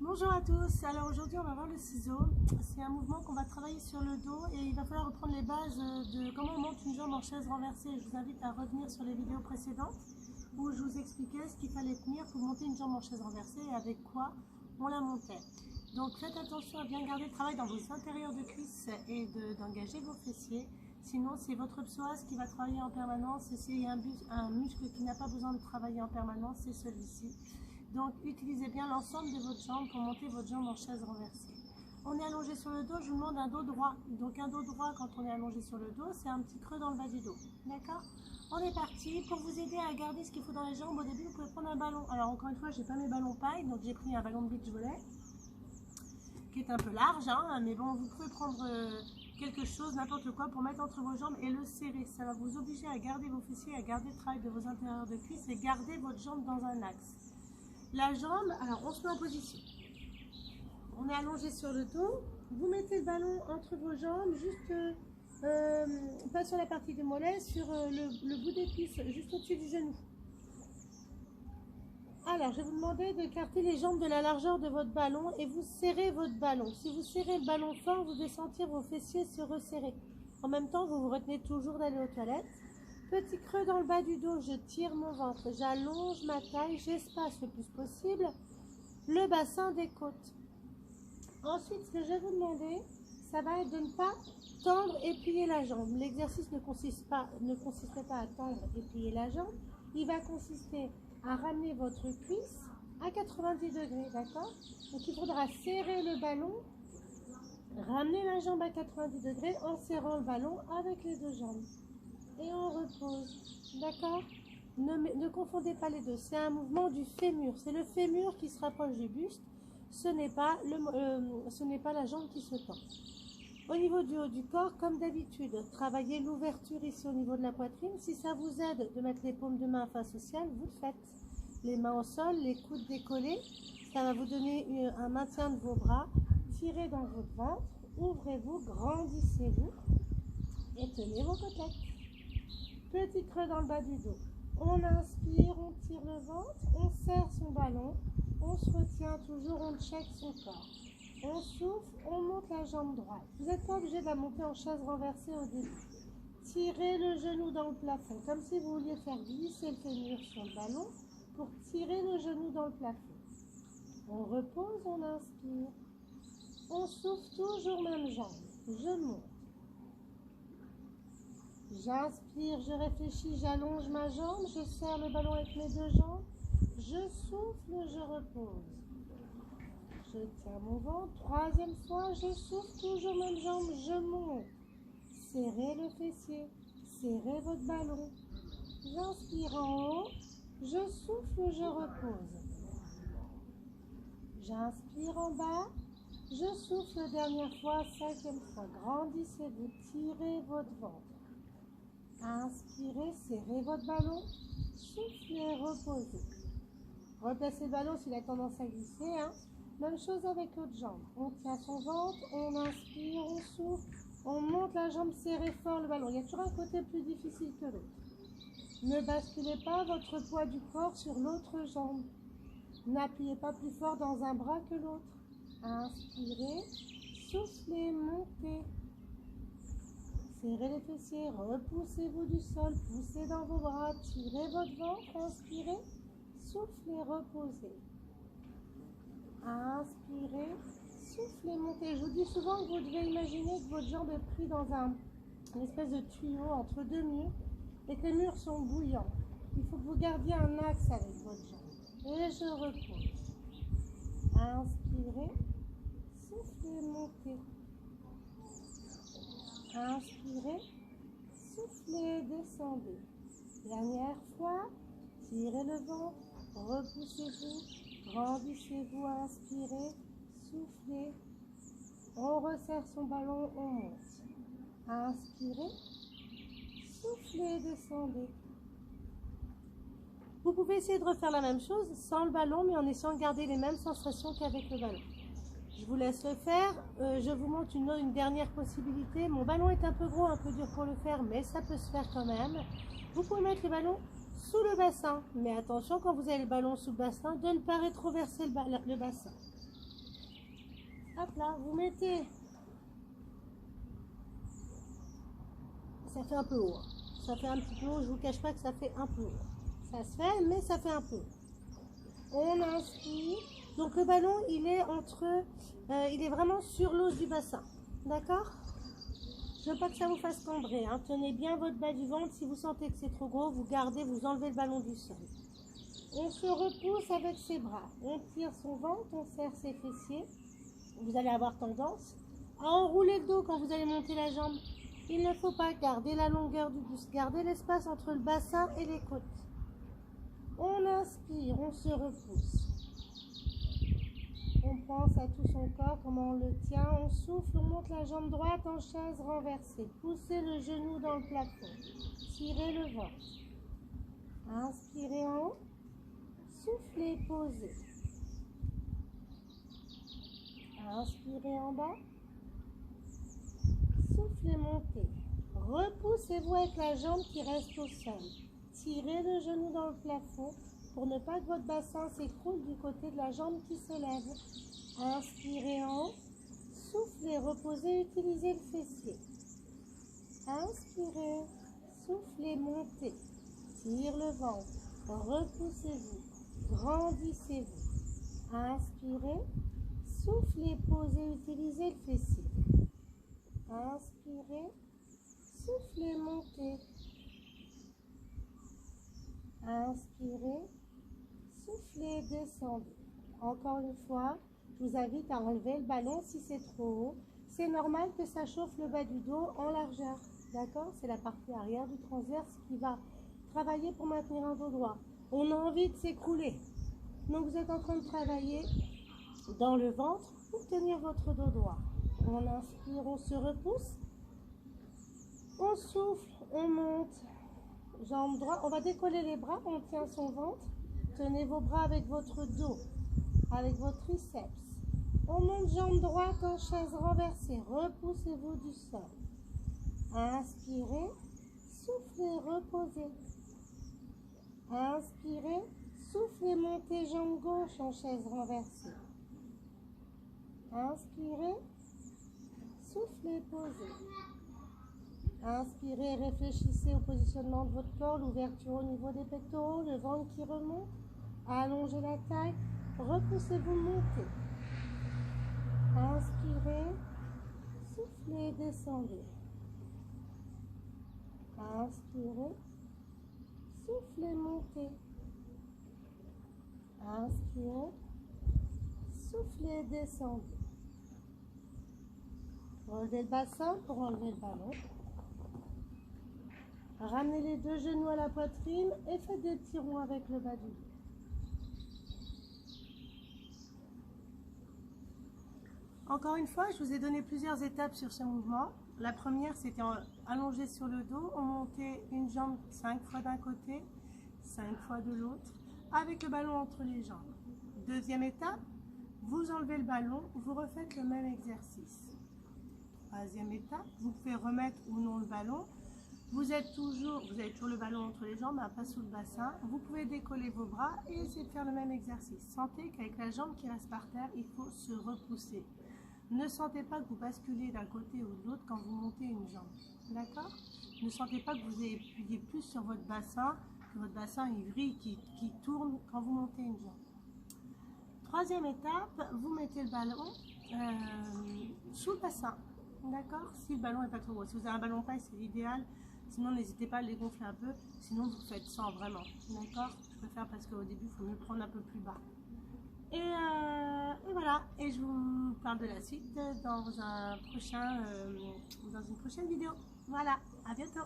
Bonjour à tous, alors aujourd'hui on va voir le ciseau. C'est un mouvement qu'on va travailler sur le dos et il va falloir reprendre les bases de comment on monte une jambe en chaise renversée. Je vous invite à revenir sur les vidéos précédentes où je vous expliquais ce qu'il fallait tenir pour monter une jambe en chaise renversée et avec quoi on la montait. Donc faites attention à bien garder le travail dans vos intérieurs de cuisses et d'engager vos fessiers. Sinon c'est votre psoas qui va travailler en permanence et s'il y a un muscle qui n'a pas besoin de travailler en permanence, c'est celui-ci. Donc utilisez bien l'ensemble de votre jambe pour monter votre jambe en chaise renversée. On est allongé sur le dos, je vous demande un dos droit. Donc un dos droit quand on est allongé sur le dos, c'est un petit creux dans le bas du dos. D'accord? On est parti. Pour vous aider à garder ce qu'il faut dans les jambes, au début vous pouvez prendre un ballon. Alors encore une fois, je n'ai pas mes ballons paille, donc j'ai pris un ballon de beach volley qui est un peu large, hein, mais bon, vous pouvez prendre quelque chose, n'importe quoi, pour mettre entre vos jambes et le serrer. Ça va vous obliger à garder vos fessiers, à garder le travail de vos intérieurs de cuisses et garder votre jambe dans un axe. La jambe, alors on se met en position. On est allongé sur le dos. Vous mettez le ballon entre vos jambes, juste pas sur la partie des mollets, sur le bout des cuisses, juste au-dessus du genou. Alors, je vais vous demander d'écarter les jambes de la largeur de votre ballon et vous serrez votre ballon. Si vous serrez le ballon fort, vous devez sentir vos fessiers se resserrer. En même temps, vous vous retenez toujours d'aller aux toilettes. Petit creux dans le bas du dos, je tire mon ventre, j'allonge ma taille, j'espace le plus possible le bassin des côtes. Ensuite, ce que je vais vous demander, ça va être de ne pas tendre et plier la jambe. L'exercice ne consiste pas à tendre et plier la jambe. Il va consister à ramener votre cuisse à 90 degrés, d'accord? Donc il faudra serrer le ballon, ramener la jambe à 90 degrés en serrant le ballon avec les deux jambes. Et on repose, d'accord? Ne confondez pas les deux, c'est un mouvement du fémur, c'est le fémur qui se rapproche du buste, ce n'est pas la jambe qui se tend. Au niveau du haut du corps, comme d'habitude, travaillez l'ouverture ici au niveau de la poitrine. Si ça vous aide de mettre les paumes de main face au ciel, vous le faites. Les mains au sol, les coudes décollés, ça va vous donner un maintien de vos bras. Tirez dans votre ventre, ouvrez-vous, grandissez-vous et tenez vos côtelettes. Petit creux dans le bas du dos. On inspire, on tire le ventre, on serre son ballon, on se retient toujours, on check son corps. On souffle, on monte la jambe droite. Vous n'êtes pas obligé de la monter en chaise renversée au début. Tirez le genou dans le plafond, comme si vous vouliez faire glisser le fémur sur le ballon pour tirer le genou dans le plafond. On repose, on inspire. On souffle, toujours même jambe. Je monte. J'inspire, je réfléchis, j'allonge ma jambe, je serre le ballon avec mes deux jambes, je souffle, je repose. Je tiens mon ventre, troisième fois, je souffle, toujours même jambe, je monte. Serrez le fessier, serrez votre ballon. J'inspire en haut, je souffle, je repose. J'inspire en bas, je souffle dernière fois, cinquième fois. Grandissez-vous, tirez votre ventre. Inspirez, serrez votre ballon, soufflez, reposez. Replacez le ballon s'il a tendance à glisser. Hein. Même chose avec l'autre jambe. On tient son ventre, on inspire, on souffle, on monte la jambe, serrez fort le ballon. Il y a toujours un côté plus difficile que l'autre. Ne basculez pas votre poids du corps sur l'autre jambe. N'appuyez pas plus fort dans un bras que l'autre. Inspirez, soufflez, montez. Serrez les fessiers, repoussez-vous du sol, poussez dans vos bras, tirez votre ventre, inspirez, soufflez, reposez. Inspirez, soufflez, montez. Je vous dis souvent que vous devez imaginer que votre jambe est prise dans une espèce de tuyau entre deux murs et que les murs sont bouillants. Il faut que vous gardiez un axe avec votre jambe. Et je repose. Inspirez, soufflez, montez. Inspirez, soufflez, descendez. Dernière fois, tirez le ventre, repoussez-vous, grandissez-vous, inspirez, soufflez. On resserre son ballon, on monte. Inspirez, soufflez, descendez. Vous pouvez essayer de refaire la même chose sans le ballon, mais en essayant de garder les mêmes sensations qu'avec le ballon. Je vous laisse le faire. Je vous montre une dernière possibilité. Mon ballon est un peu gros, un peu dur pour le faire, mais ça peut se faire quand même. Vous pouvez mettre le ballon sous le bassin. Mais attention, quand vous avez le ballon sous le bassin, de ne pas rétroverser le bassin. Hop là, vous mettez. Ça fait un peu haut. Ça fait un petit peu haut, je vous cache pas que ça fait un peu haut. Ça se fait, mais ça fait un peu haut. On inspire. Donc le ballon, il est il est vraiment sur l'os du bassin. D'accord? Je veux pas que ça vous fasse cambrer. Hein. Tenez bien votre bas du ventre. Si vous sentez que c'est trop gros, vous gardez, vous enlevez le ballon du sol. On se repousse avec ses bras. On tire son ventre, on serre ses fessiers. Vous allez avoir tendance à enrouler le dos quand vous allez monter la jambe. Il ne faut pas garder la longueur du buste, garder l'espace entre le bassin et les côtes. On inspire, on se repousse. On pense à tout son corps, comment on le tient. On souffle, on monte la jambe droite en chaise renversée. Poussez le genou dans le plafond. Tirez le ventre. Inspirez en haut. Soufflez, posez. Inspirez en bas. Soufflez, montez. Repoussez-vous avec la jambe qui reste au sol. Tirez le genou dans le plafond pour ne pas que votre bassin s'écroule du côté de la jambe qui se lève. Inspirez en haut. Soufflez, reposez, utilisez le fessier. Inspirez. Soufflez, montez. Tire le ventre. Repoussez-vous. Grandissez-vous. Inspirez. Soufflez, posez, utilisez le fessier. Inspirez. Soufflez, montez. Inspirez. Soufflez, descendez. Encore une fois, je vous invite à enlever le ballon si c'est trop haut. C'est normal que ça chauffe le bas du dos en largeur. D'accord? C'est la partie arrière du transverse qui va travailler pour maintenir un dos droit. On a envie de s'écrouler. Donc vous êtes en train de travailler dans le ventre pour tenir votre dos droit. On inspire, on se repousse. On souffle, on monte. Jambe droite, on va décoller les bras, on tient son ventre. Tenez vos bras avec votre dos, avec vos triceps. On monte jambe droite en chaise renversée. Repoussez-vous du sol. Inspirez, soufflez, reposez. Inspirez, soufflez, montez jambe gauche en chaise renversée. Inspirez, soufflez, posez. Inspirez, réfléchissez au positionnement de votre corps, l'ouverture au niveau des pectoraux, le ventre qui remonte. Allongez la taille, repoussez-vous, montez. Inspirez, soufflez, descendez. Inspirez, soufflez, montez. Inspirez, soufflez, descendez. Relevez le bassin pour enlever le ballon. Ramenez les deux genoux à la poitrine et faites des petits ronds avec le bas du dos. Encore une fois, je vous ai donné plusieurs étapes sur ce mouvement. La première, c'était allongé sur le dos. On montait une jambe 5 fois d'un côté, 5 fois de l'autre, avec le ballon entre les jambes. Deuxième étape, vous enlevez le ballon, vous refaites le même exercice. Troisième étape, vous pouvez remettre ou non le ballon. Vous avez toujours le ballon entre les jambes, pas sous le bassin. Vous pouvez décoller vos bras et essayer de faire le même exercice. Sentez qu'avec la jambe qui reste par terre, il faut se repousser. Ne sentez pas que vous basculez d'un côté ou de l'autre quand vous montez une jambe. D'accord? Ne sentez pas que vous appuyez plus sur votre bassin, que votre bassin il vrille, qui tourne quand vous montez une jambe. Troisième étape, vous mettez le ballon sous le bassin. D'accord? Si le ballon n'est pas trop gros. Si vous avez un ballon paille, c'est l'idéal. Sinon, n'hésitez pas à le dégonfler un peu. Sinon, vous faites sans vraiment. D'accord? Je préfère parce qu'au début, il faut mieux le prendre un peu plus bas. Et voilà. Et je vous parle de la suite dans une prochaine vidéo. Voilà. À bientôt.